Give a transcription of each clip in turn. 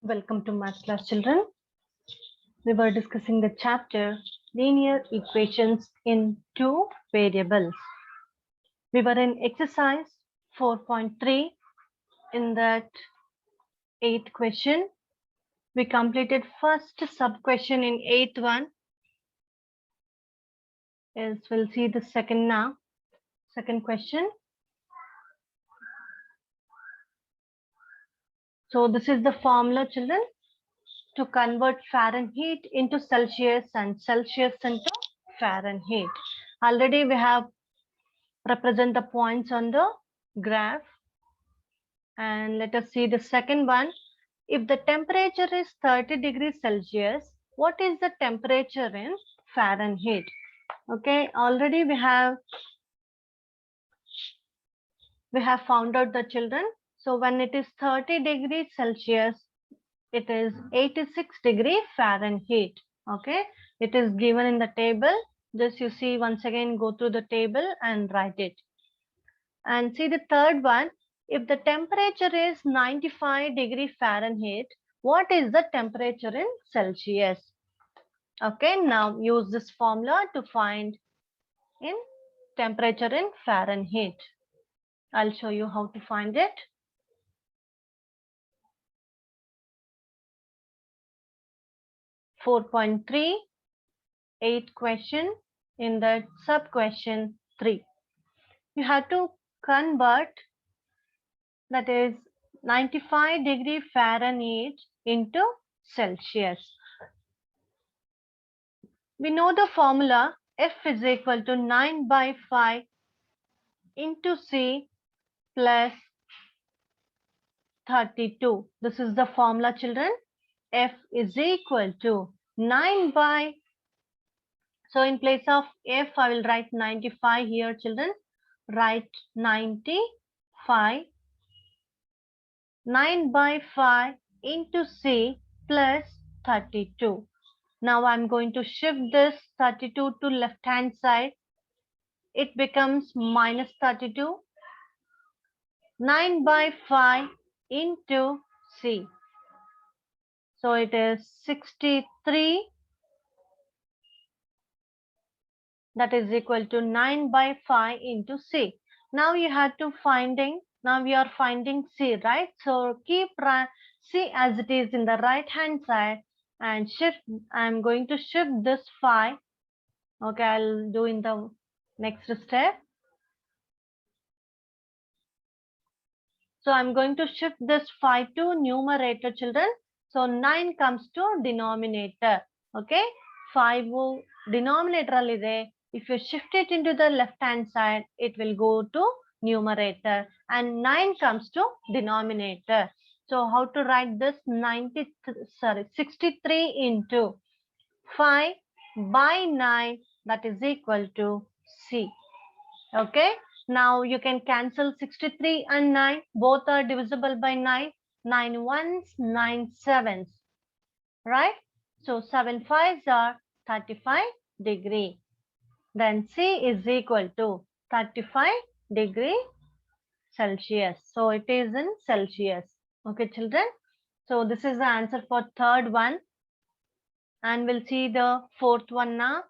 Welcome to Math Class, children. We were discussing the chapter Linear Equations in Two Variables. We were in exercise 4.3. In that 8th question, we completed first sub-question in 8th one. Yes, we'll see the second now. Second question. So this is the formula, children, to convert Fahrenheit into Celsius and Celsius into Fahrenheit. Already we have represent the points on the graph. And let us see the second one. If the temperature is 30 degrees Celsius, what is the temperature in Fahrenheit? Okay, already we have found out the children. So when it is 30 degrees Celsius, it is 86 degree Fahrenheit. Okay, it is given in the table. Just you see once again, go through the table and write it. And see the third one. If the temperature is 95 degree Fahrenheit, what is the temperature in Celsius? Okay, now use this formula to find in temperature in Fahrenheit. I'll show you how to find it. (4.3) 8th question in the sub question 3. You have to convert, that is 95 degree Fahrenheit into Celsius. We know the formula F is equal to 9 by 5 into C plus 32. This is the formula, children. F is equal to 9 by, so in place of F, I will write 95 here, children. Write 95. 9 by 5 into C plus 32. Now I'm going to shift this 32 to left hand side. It becomes minus 32. 9 by 5 into C. So it is 63. That is equal to 9 by 5 into C. Now you have to now we are finding C, right? So keep C as it is in the right hand side and shift. I'm going to shift this 5. Okay, I'll do in the next step. So I'm going to shift this 5 to numerator, children. So 9 comes to denominator. Okay, 5 denominator allide. If you shift it into the left hand side, it will go to numerator and 9 comes to denominator. So how to write this? 63 into 5 by 9, that is equal to C. Okay. Now you can cancel 63 and 9. Both are divisible by 9. 9 ones, 9 sevens. Right? So 7 fives are 35 degree. Then C is equal to 35 degree Celsius. So it is in Celsius. Okay, children. So this is the answer for third one. And we'll see the fourth one now.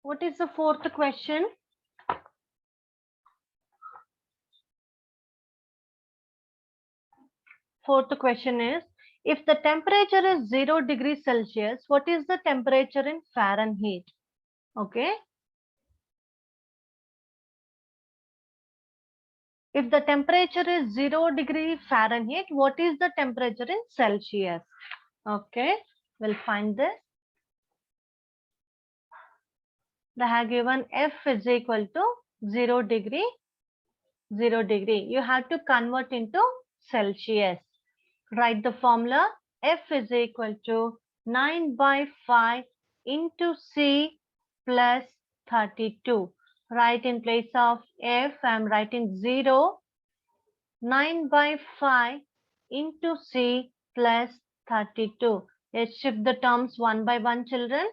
What is the fourth question? Fourth question is, if the temperature is 0 degrees Celsius, what is the temperature in Fahrenheit? Okay. If the temperature is 0 degree Fahrenheit, what is the temperature in Celsius? Okay, we'll find this. They have given F is equal to 0 degree. You have to convert into Celsius. Write the formula. F is equal to 9 by 5 into C plus 32. Write in place of F, I'm writing 0. 9 by 5 into C plus 32. Let's shift the terms one by one, children.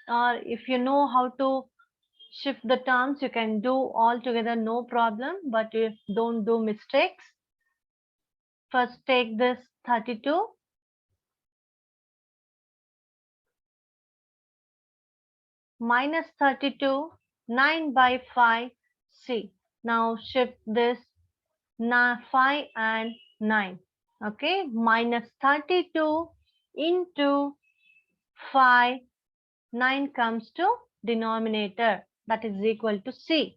Or if you know how to shift the terms, you can do all together, no problem, but you don't do mistakes. First take this 32 minus 32, 9 by 5, C. Now shift this 5 and 9. Okay, minus 32 into 5, 9 comes to denominator, that is equal to C.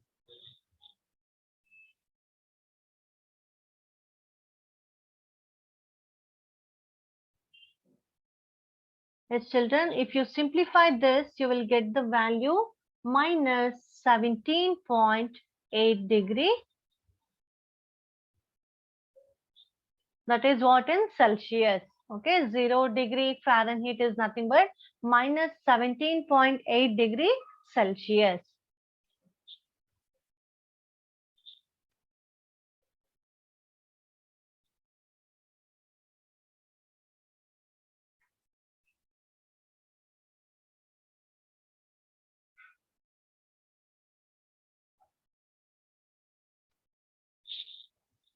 Yes, children, if you simplify this, you will get the value minus 17.8 degree. That is what in Celsius. Okay, 0 degree Fahrenheit is nothing but minus 17.8 degree Celsius.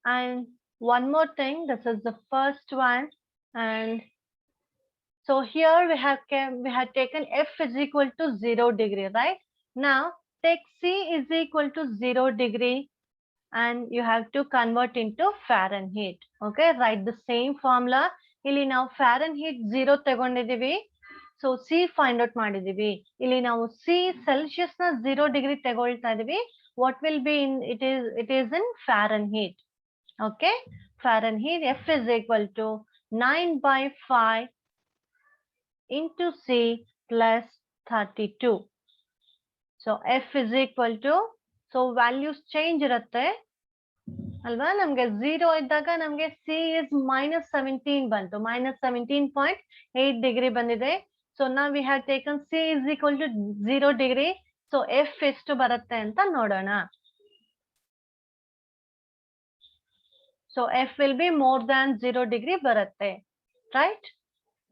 And one more thing, this is the first one. And so here we have taken F is equal to 0 degree, right? Now take C is equal to 0 degree and you have to convert into Fahrenheit. Okay, write the same formula. ಇಲ್ಲಿ ನಾವು Fahrenheit 0 ತಗೊಂಡಿದ್ದೀವಿ. So C find out ಮಾಡಿದ್ದೀವಿ. ಇಲ್ಲಿ ನಾವು C Celsius ನ 0 degree ತಗೊಳ್ತಾ ಇದೀವಿ. What will be in it is in Fahrenheit. Okay, Fahrenheit F is equal to 9 by 5 into C plus 32. So F is equal to, so values change ಇರುತ್ತೆ ಅಲ್ವಾ, ನಮ್ಗೆ 0 ಇದ್ದಾಗ ನಮ್ಗೆ C is minus 17 ಬಂತು, minus 17.8 degree ಬಂದಿದೆ. So now we have taken C is equal to 0 degree. So F ಎಷ್ಟು ಬರುತ್ತೆ ಅಂತ ನೋಡೋಣ. So F will be more than 0 degree ಬರುತ್ತೆ, right?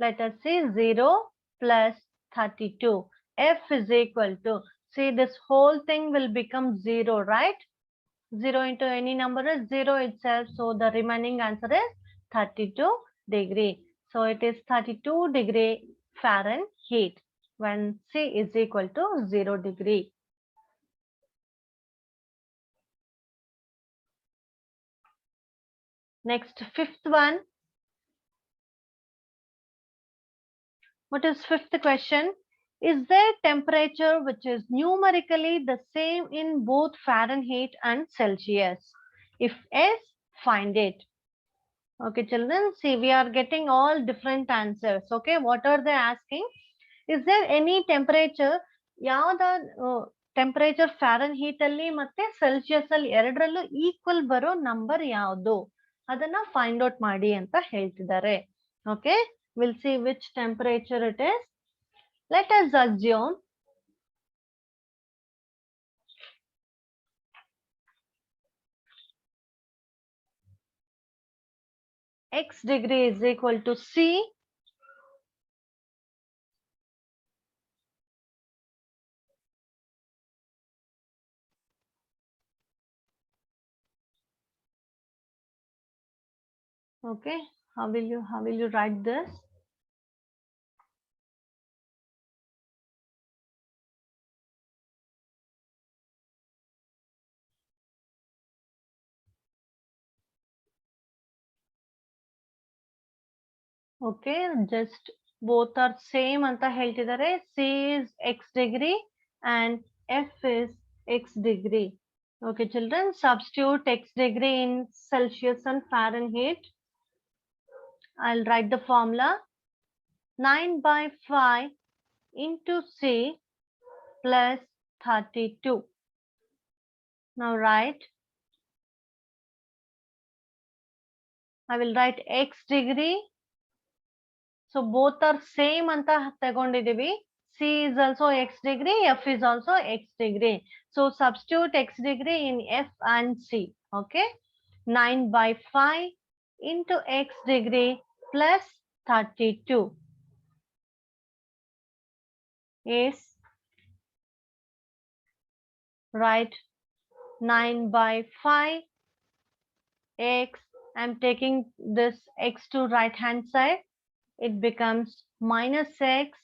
Let us see 0 plus 32. F is equal to, see this whole thing will become 0, right? 0 into any number is 0 itself. So the remaining answer is 32 degree. So it is 32 degree Fahrenheit when C is equal to 0 degree. Next, fifth one. What is fifth question? Is there temperature which is numerically the same in both Fahrenheit and Celsius? If yes, find it. Okay, children, see we are getting all different answers. Okay, what are they asking? Is there any temperature? ಯಾವ್ದ temperature Fahrenheit ಅಲ್ಲಿ ಮತ್ತೆ Celsius ಅಲ್ಲಿ ಎರಡರಲ್ಲೂ equal ಬರೋ number ಯಾವುದು ಅದನ್ನ find out ಮಾಡಿ ಅಂತ ಹೇಳ್ತಿದ್ದಾರೆ. Okay, we'll see which temperature it is. Let us assume x degree is equal to C. Okay, how will you write this? Okay, just both are same anta heltidare. C is x degree and F is x degree. Okay, children, substitute x degree in Celsius and Fahrenheit. I'll write the formula. 9 by 5 into C plus 32. Now write. I will write x degree. So both are same anta ತಗೊಂಡಿದ್ದೀವಿ. C is also x degree, F is also x degree. So substitute x degree in F and C. Okay, 9 by 5 into x degree plus 32. is, write 9 by 5 x. I'm taking this x to right hand side. It becomes minus x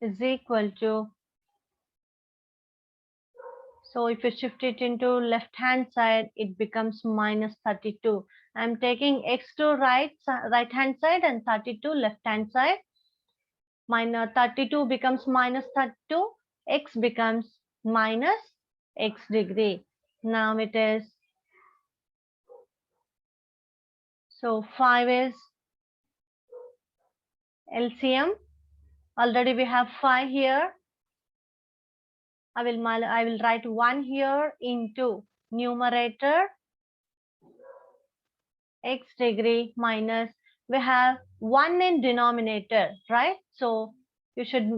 is equal to, so if you shift it into left hand side, it becomes minus 32. I'm taking x to right hand side and 32 left hand side. Minus 32 becomes minus 32. X becomes minus x degree. Now it is, so 5 is LCM. Already we have 5 here. I will write 1 here into numerator x degree minus, we have 1 in denominator, right? So you should,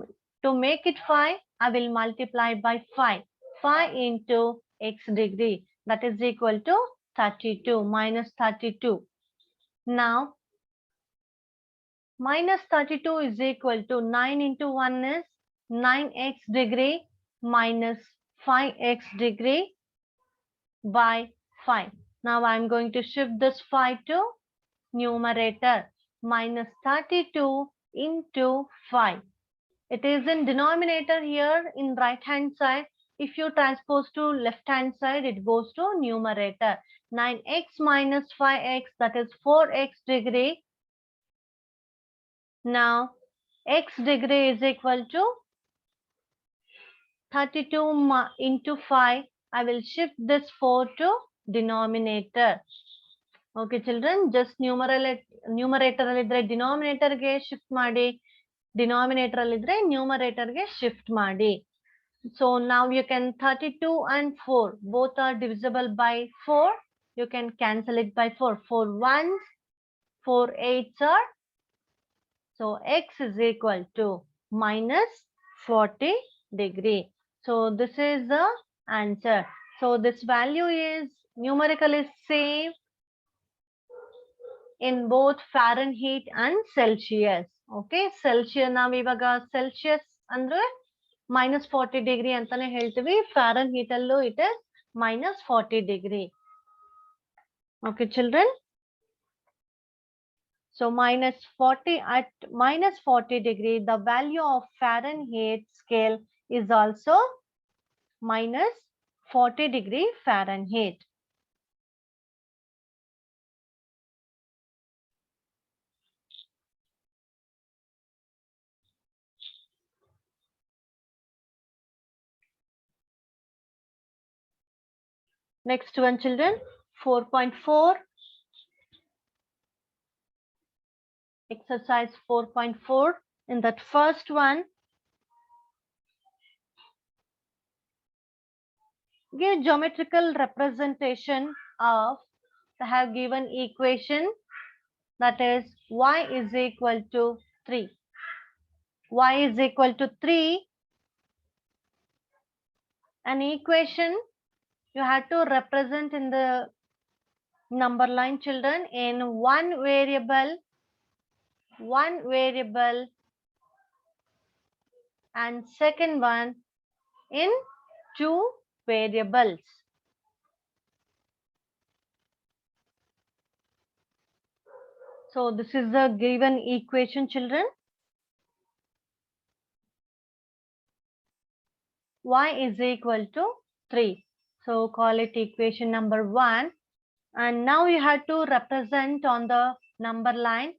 to make it 5, I will multiply by 5. 5 into x degree, that is equal to 32, minus 32. Now minus 32 is equal to 9 into 1 is 9x degree minus 5x degree by 5. Now I'm going to shift this 5 to numerator, minus 32 into 5. It is in denominator here in right hand side. If you transpose to left hand side, it goes to numerator. 9x minus 5x, that is 4x degree. Now x degree is equal to 32 into 5. I will shift this 4 to denominator. Okay children, just numerator alidre denominator ge shift ಮಾಡಿ, denominator alidre numerator ge shift ಮಾಡಿ. So now you can 32 and 4 both are divisible by 4. You can cancel it by 4. 4 ones, 4 eights are, so x is equal to minus 40 degree. So this is the answer. So this value is numerical is same in both Fahrenheit and Celsius. Okay, Celsius ನಾವು ಇವಾಗ Celsius ಅಂದ್ರೆ minus 40 degree ಅಂತಾನೆ ಹೇಳ್ತೀವಿ. Fahrenheit ಅಲ್ಲೂ it is minus 40 degree. Okay children. So minus 40, at minus 40 degree, the value of Fahrenheit scale is also minus 40 degree Fahrenheit. Next one children, 4.4. Exercise 4.4. In that first one, give geometrical representation of, they have given equation, that is y is equal to 3. Y is equal to 3. An equation you have to represent in the number line children in one variable and second one in 2 variables. So this is the given equation children. Y is equal to 3. So call it equation number 1. And now you have to represent on the number line.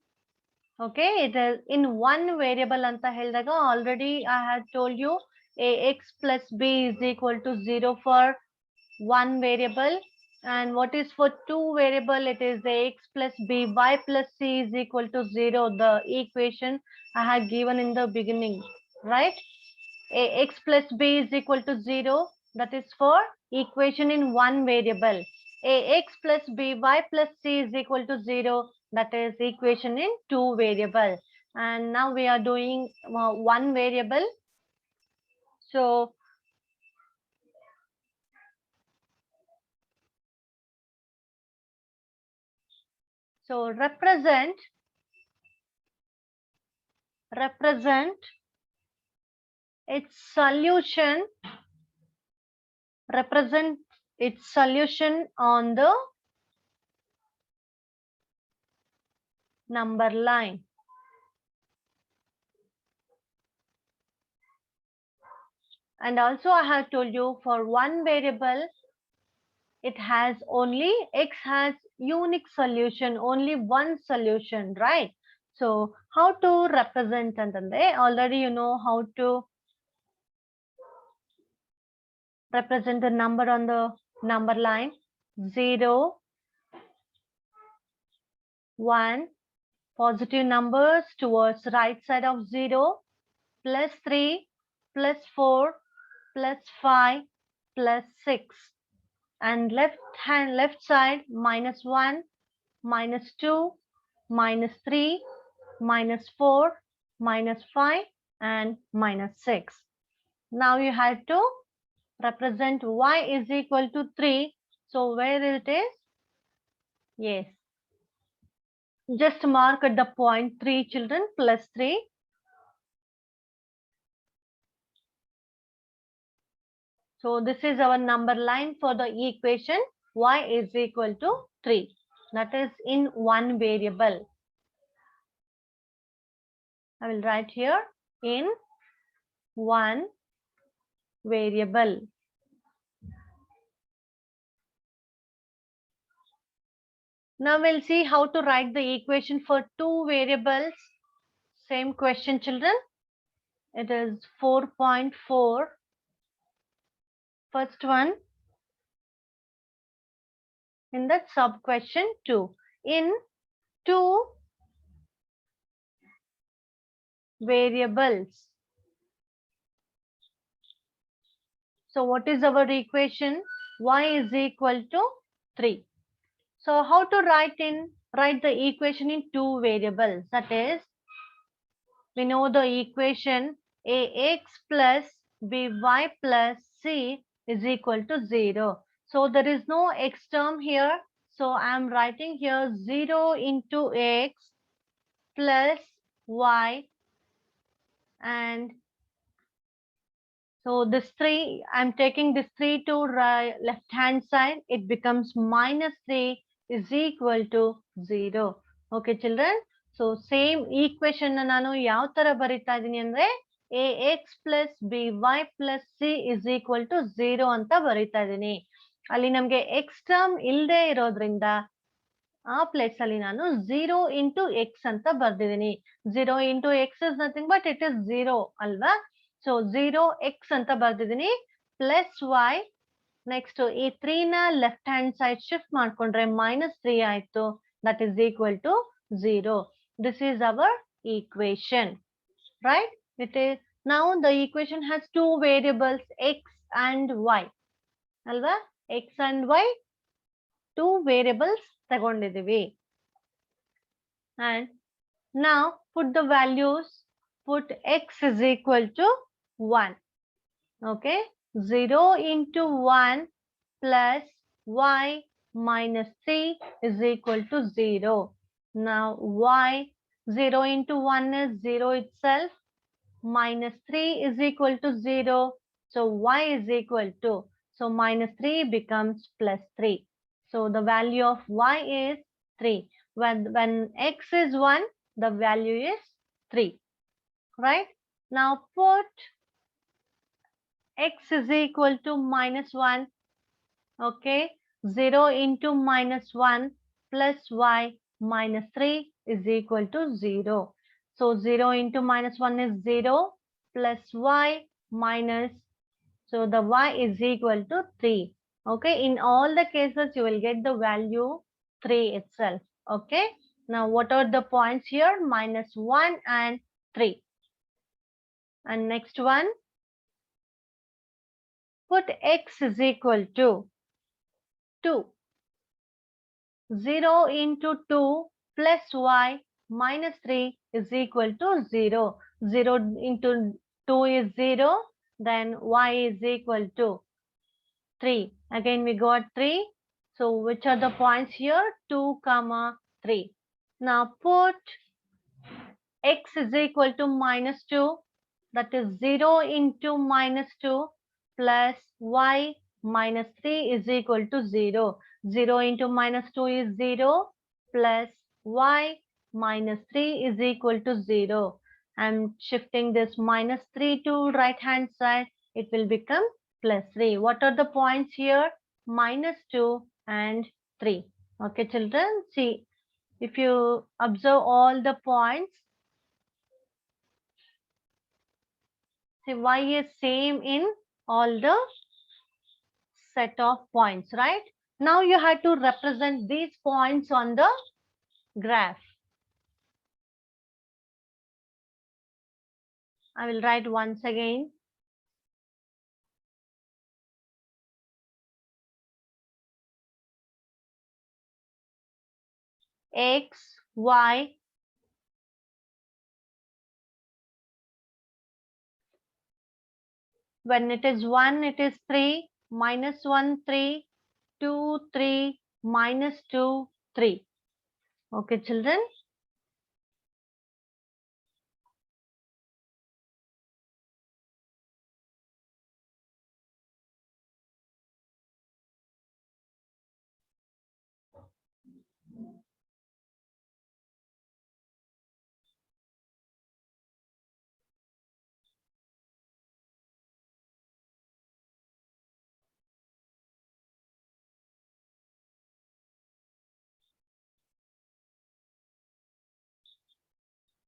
Okay, it is in one variable anta helidaga already I had told you ax plus b is equal to 0 for one variable, and what is for 2 variable, it is ax plus b, y plus c is equal to 0. The equation I had given in the beginning, right? Ax plus b is equal to 0, that is for equation in one variable. Ax plus b, y plus c is equal to 0, that is equation in 2 variable. And now we are doing one variable. So represent its solution, represent its solution on the number line. And also I have told you for one variable, it has only, X has unique solution, only one solution, right? So how to represent antande, already you know how to represent the number on the number line. 0, 1, positive numbers towards right side of 0, plus 3, plus 4, plus 5, plus 6. And left side, minus 1, minus 2, minus 3, minus 4, minus 5, and minus 6. Now you have to represent y is equal to 3. So where it is? Yes. Just mark at the point 3, children, plus 3. So this is our number line for the equation y is equal to 3. That is in one variable. I will write here in one variable. Now we'll see how to write the equation for two variables. Same question, children. It is 4.4. First one. In that sub question 2. In two variables. So what is our equation? Y is equal to 3. So how to write the equation in two variables? That is, we know the equation ax plus by plus c is equal to 0. So there is no x term here. So I am writing here 0 into x plus y, and so this 3, I'm taking this 3 to left hand side. It becomes minus 3 is equal to 0. Okay, children. So same equation ನಾನು ಯಾವ ತರ ಬರಿತಾ ಇದೀನಿ ಅಂದ್ರೆ ax plus by plus c is equal to 0 ಅಂತ ಬರಿತಾ ಇದೀನಿ. ಅಲ್ಲಿ ನಮಗೆ x term ಇಲ್ಲದೆ ಇರೋದ್ರಿಂದ ಆ ಪ್ಲೇಸ್ ಅಲ್ಲಿ ನಾನು 0 into x ಅಂತ ಬರ್ದಿದ್ದೀನಿ. 0 into x is nothing but it is 0 ಅಲ್ವಾ? So 0 x ಅಂತ ಬರ್ದಿದ್ದೀನಿ plus y. ನೆಕ್ಸ್ಟ್ ಈ 3 ನ ಲೆಫ್ಟ್ ಹ್ಯಾಂಡ್ ಸೈಡ್ ಶಿಫ್ಟ್ ಮಾಡ್ಕೊಂಡ್ರೆ minus 3 ಆಯ್ತು. That is equal to 0. This is our equation, right? It is now the equation has two variables x and y. ಅಲ್ವಾ? x and y two variables ತಗೊಂಡಿದ್ದೀವಿ. And now put the values. Put x is equal to 1. Okay, 0 into 1 plus y minus 3 is equal to 0. Now y, 0 into 1 is 0 itself, minus 3 is equal to 0. So y is equal to, so minus 3 becomes plus 3. So the value of y is 3. When x is 1, the value is 3. Right? Now put x is equal to minus 1. Okay, 0 into minus 1 plus y minus 3 is equal to 0. So 0 into minus 1 is 0 plus y minus, so the y is equal to 3. Okay, in all the cases you will get the value 3 itself. Okay, now what are the points here? Minus 1 and 3. And next one, put x is equal to 2. 0 into 2 plus y minus 3 is equal to 0. 0 into 2 is 0. Then y is equal to 3. Again we got 3. So which are the points here? 2, 3. Now put x is equal to minus 2. that is 0 into minus 2 plus y minus 3 is equal to 0. 0 into minus 2 is 0 plus y minus 3 is equal to 0. I'm shifting this minus 3 to right hand side. It will become plus 3. What are the points here? Minus 2 and 3. Okay, children, see, if you observe all the points, see y is same in all the set of points, right? Now you have to represent these points on the graph. I will write once again. X, Y, when it is 1, it is 3, minus 1, 3, 2, 3, minus 2, 3. Okay, children?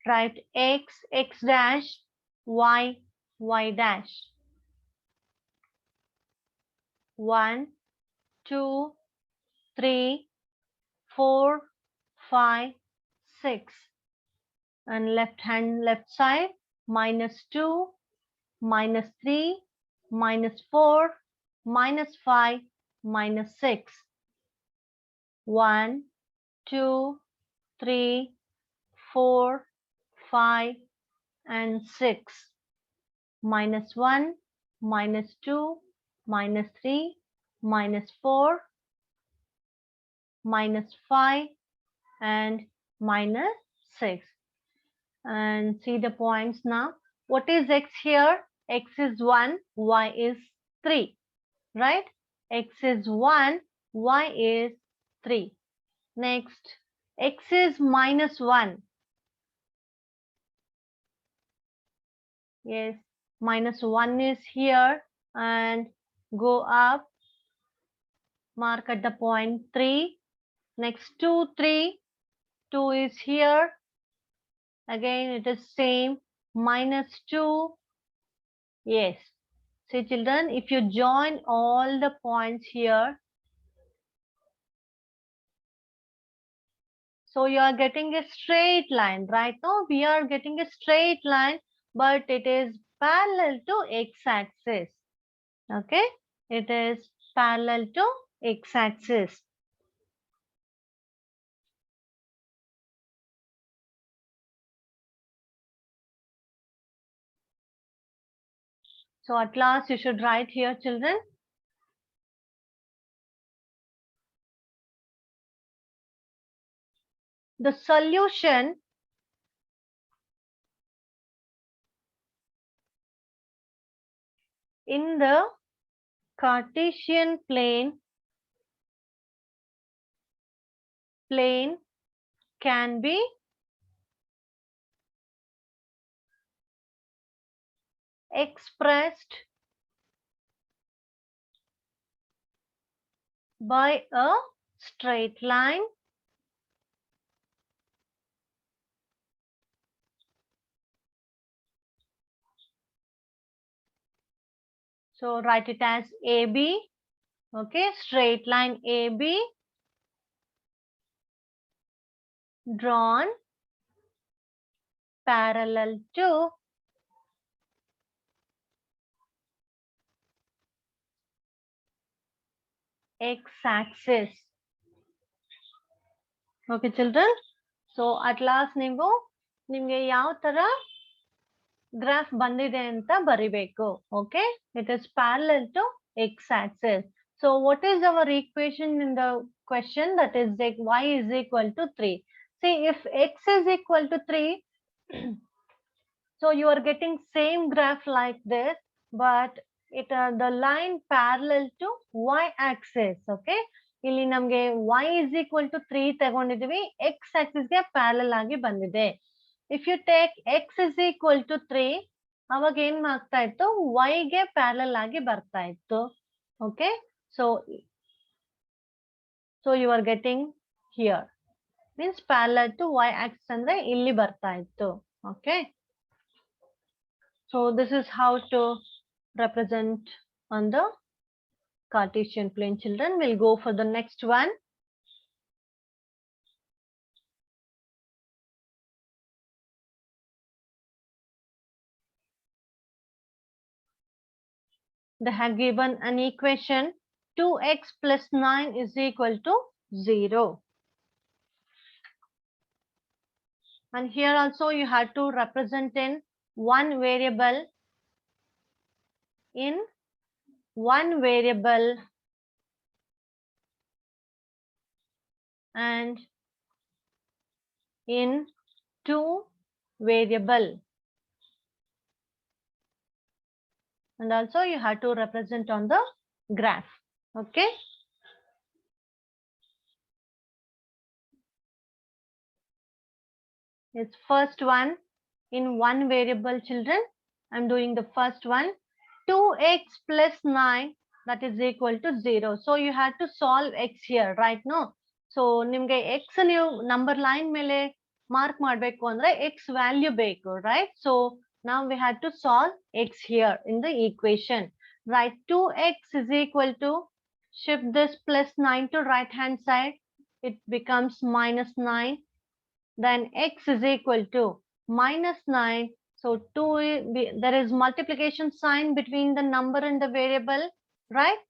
Write X, X dash, Y, Y dash. 1, 2, 3, 4, 5, 6. And left hand, left side, minus 2, minus 3, minus 4, minus 5, minus 6. 1, 2, 3, 4, 5, and 6. Minus 1, minus 2, minus 3, minus 4, minus 5, and minus 6. And see the points now. What is x here? X is 1, y is 3, right? X is 1, y is 3. Next, x is minus 1. Yes, minus 1 is here and go up, mark at the point 3. Next 2, 3, 2 is here. Again, it is same, minus 2. Yes. See children, if you join all the points here, so you are getting a straight line, right? Now we are getting a straight line, but it is parallel to x-axis. Okay, it is parallel to x-axis. So at last you should write here, children. The solution in the Cartesian plane can be expressed by a straight line so write it as AB. Okay, straight line AB drawn parallel to x-axis. Okay, children. So at last ನೀವು ನಿಮಗೆ ಯಾವ ತರ graph ಬಂದಿದೆ ಅಂತ ಬರಿಬೇಕು. Okay, it is parallel to x-axis. So what is our equation in the question? That is like y is equal to 3. See, if x is equal to 3, So you are getting same graph like this, but the line parallel to y-axis. Okay, ಇಲ್ಲಿ ನಮಗೆ y is equal to 3 ತಗೊಂಡಿದ್ದೀವಿ, x axis ಗೆ parallel ಆಗಿ ಬಂದಿದೆ. If you take x is equal to 3, ಅವಾಗ ಏನ್ ಆಗ್ತಾ ಇತ್ತು, y ಗೆ parallel ಆಗಿ ಬರ್ತಾ ಇತ್ತು. Okay, so you are getting here, means parallel to y-axis ಅಂದ್ರೆ ಇಲ್ಲಿ ಬರ್ತಾ ಇತ್ತು. Okay. So this is how to represent on the Cartesian plane. Children, will go for the next one. They have given an equation 2x plus 9 is equal to 0. And here also you have to represent in one variable, and in two variable. And also you have to represent on the graph. Okay. It's first one in one variable, children. I'm doing the first one. 2x plus 9, that is equal to 0. So you have to solve x here, right? No. So nimge x new number line mele mark ಮಾಡಬೇಕು ಅಂದ್ರೆ x value ಬೇಕು, right? So now we have to solve x here in the equation. Right, 2x is equal to, shift this plus 9 to right hand side, it becomes minus 9. Then x is equal to minus 9. So there is multiplication sign between the number and the variable, right?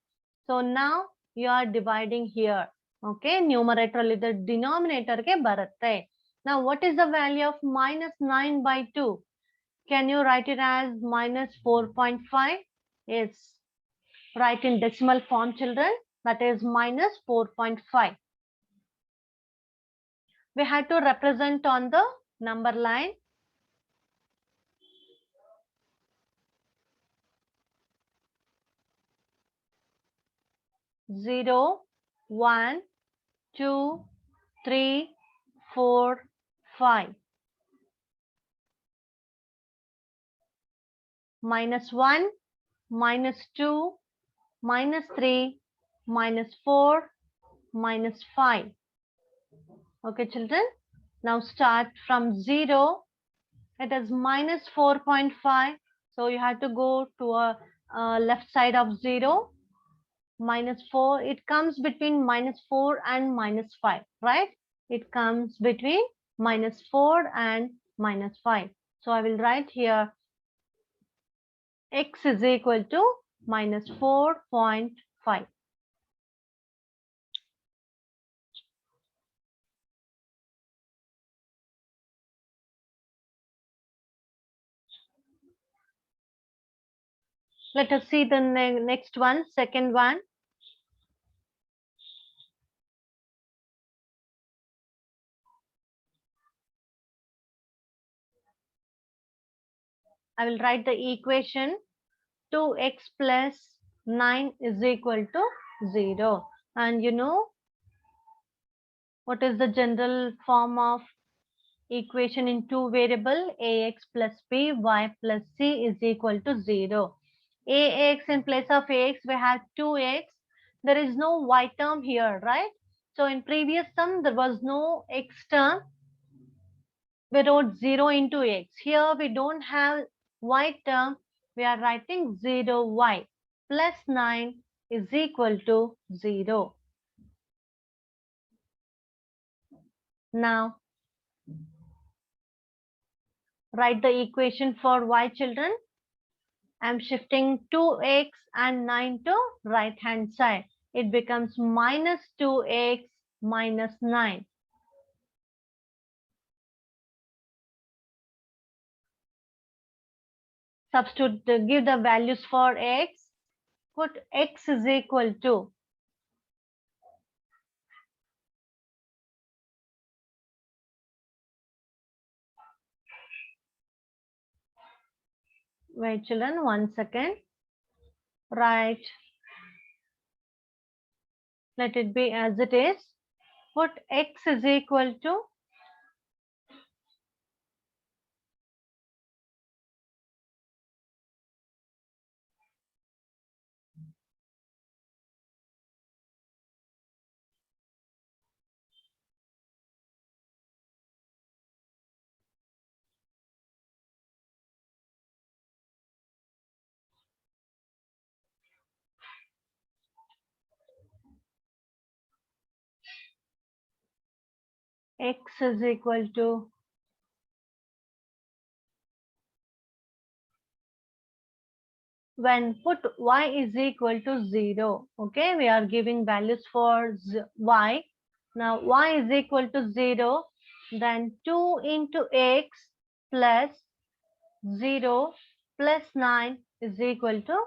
So now you are dividing here. Okay, numerator the denominator ke baratte. Now what is the value of minus 9 by 2? Can you write it as minus 4.5? Yes, write in decimal form, children. That is minus 4.5. We had to represent on the number line. Zero, 1, 2, 3, 4, 5. Minus 1, minus 2, minus 3, minus 4, minus 5. Okay, children. Now start from 0. It is minus 4.5. So you have to go to a left side of 0. Minus 4. It comes between minus 4 and minus 5, right? It comes between minus 4 and minus 5. So I will write here x is equal to minus 4.5. Let us see the next one, second one. I will write the equation 2x plus 9 is equal to 0. And you know what is the general form of equation in two variable? Ax plus b, y plus c is equal to 0. Ax, in place of ax we have 2x. There is no y term here, right? So in previous term there was no x term. We wrote 0 into x. Here we don't have y term. We are writing 0y plus 9 is equal to 0. Now write the equation for y, children. I'm shifting 2x and 9 to right hand side. It becomes minus 2x minus 9. Substitute, give the values for x. Put x is equal to Wait, children, 1 second. Right. Let it be as it is. Put x is equal to x is equal to when put y is equal to 0. Okay, we are giving values for y. Now y is equal to 0, then 2 into x plus 0 plus 9 is equal to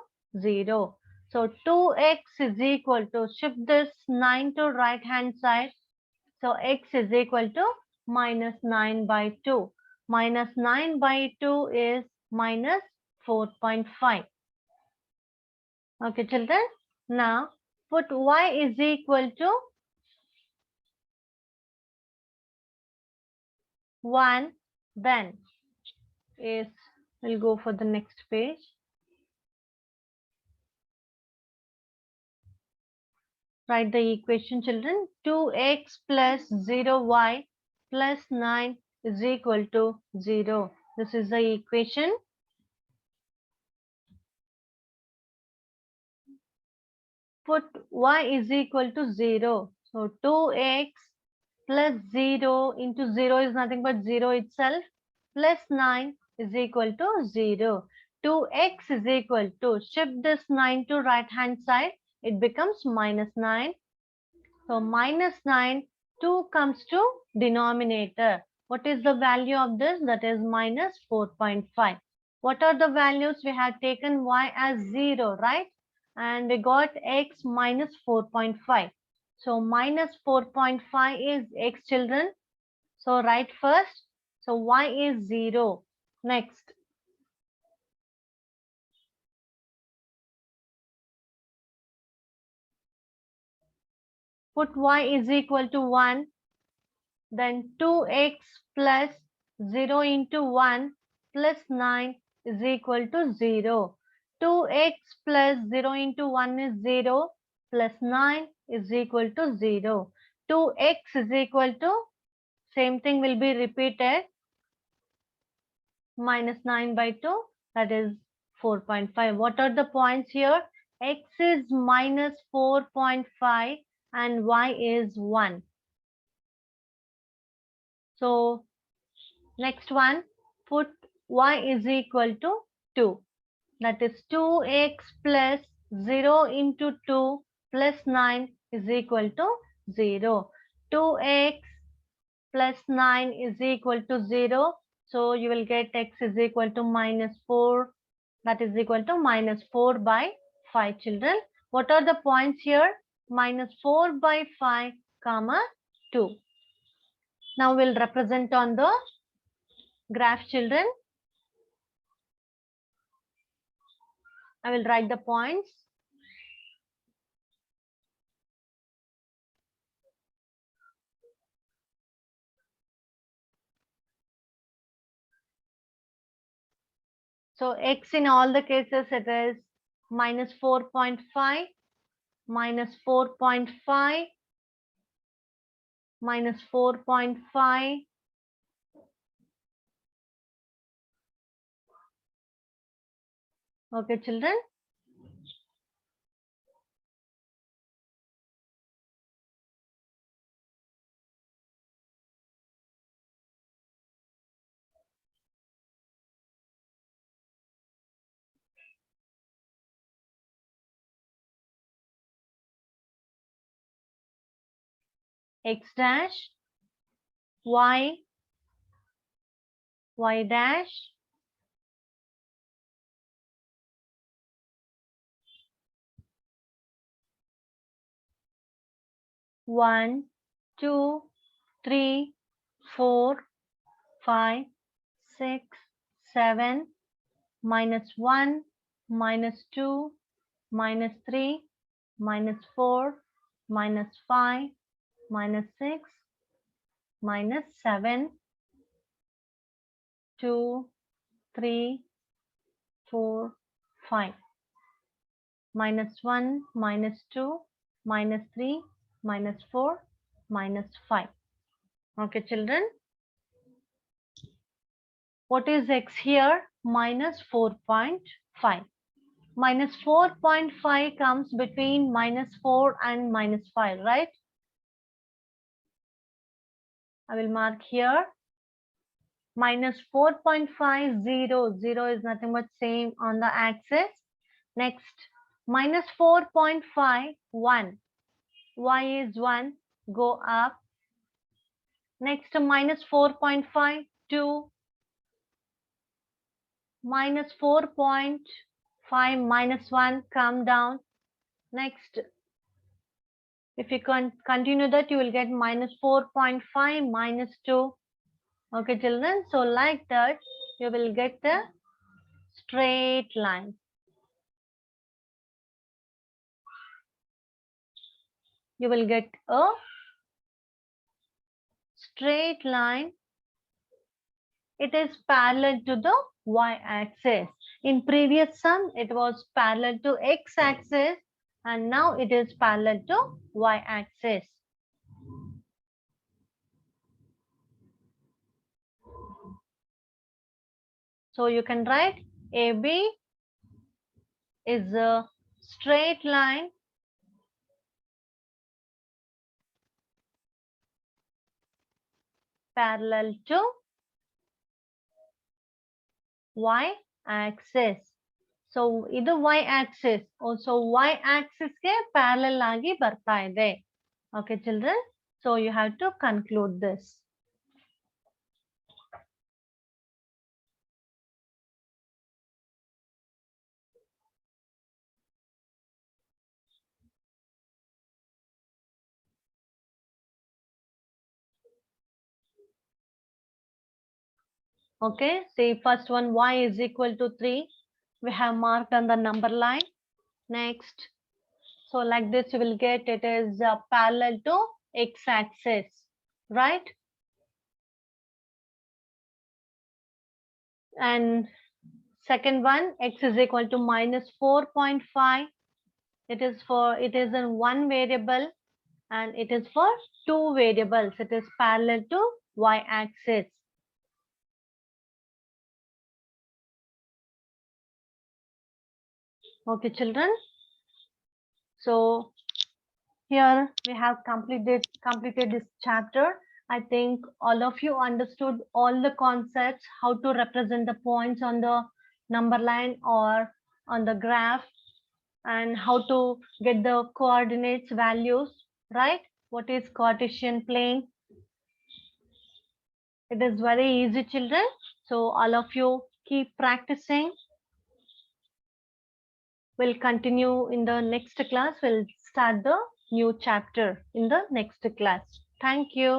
0. So 2x is equal to, shift this 9 to right hand side. So x is equal to minus 9 by 2. Minus 9 by 2 is minus 4.5. Okay, children. Now put y is equal to 1. Then is, we'll go for the next page. Write the equation, children. 2x plus 0y plus 9 is equal to 0. This is the equation. Put y is equal to 0. So 2x plus 0 into 0 is nothing but 0 itself, plus 9 is equal to 0. 2x is equal to, shift this 9 to right hand side, it becomes minus 9. So minus 9, 2 comes to denominator. What is the value of this? That is minus 4.5. What are the values? We have taken y as 0, right? And we got x minus 4.5. So minus 4.5 is x, children. So write first. So y is 0. Next. Put y is equal to 1. Then 2x plus 0 into 1 plus 9 is equal to 0. 2x plus 0 into 1 is 0 plus 9 is equal to 0. 2x is equal to, same thing will be repeated, minus 9 by 2, that is 4.5. What are the points here? X is minus 4.5 and y is 1. So next one, put y is equal to 2. That is 2x plus 0 into 2 plus 9 is equal to 0. 2x plus 9 is equal to 0. So you will get x is equal to minus 4. That is equal to minus 4 by 5, children. What are the points here? Minus 4 by 5, comma 2. Now we'll represent on the graph, children. I will write the points. So x in all the cases it is minus 4.5, minus 4.5, minus 4.5, okay, children. X dash, y, y dash, one, 2, 3, 4, 5, 6, 7, -1, -2, -3, -4, -5, -6, -7, 2, 3, 4, 5. -1, -2, -3, -4, -5. Okay, children. What is x here? -4.5. -4.5 comes between -4 and -5, right? I will mark here. -4.5, 0. 0 is nothing but same on the axis. Next, -4.5, 1. Y is 1, go up. Next, -4.5, 2. -4.5, -1, come down. Next, if you can continue that, you will get -4.5, -2. Okay, children. So like that, you will get the straight line. You will get a straight line. It is parallel to the y-axis. In previous sum, it was parallel to x-axis, and now it is parallel to y-axis. So you can write AB is a straight line parallel to y-axis. So ಇದು y-axis. Also y-axis ಗೆ parallel ಆಗಿ ಬರ್ತಾ ಇದೆ. Okay, children. So you have to conclude this. Okay, see first one, y is equal to 3. We have marked on the number line. Next, so like this you will get it is parallel to x-axis, right? And second one, x is equal to -4.5. It is in one variable and it is for two variables. It is parallel to y-axis. Okay, children. So here we have completed this chapter. I think all of you understood all the concepts, how to represent the points on the number line or on the graph, and how to get the coordinates values, right? What is Cartesian plane? It is very easy, children. So all of you keep practicing. We'll continue in the next class. We'll start the new chapter in the next class. Thank you.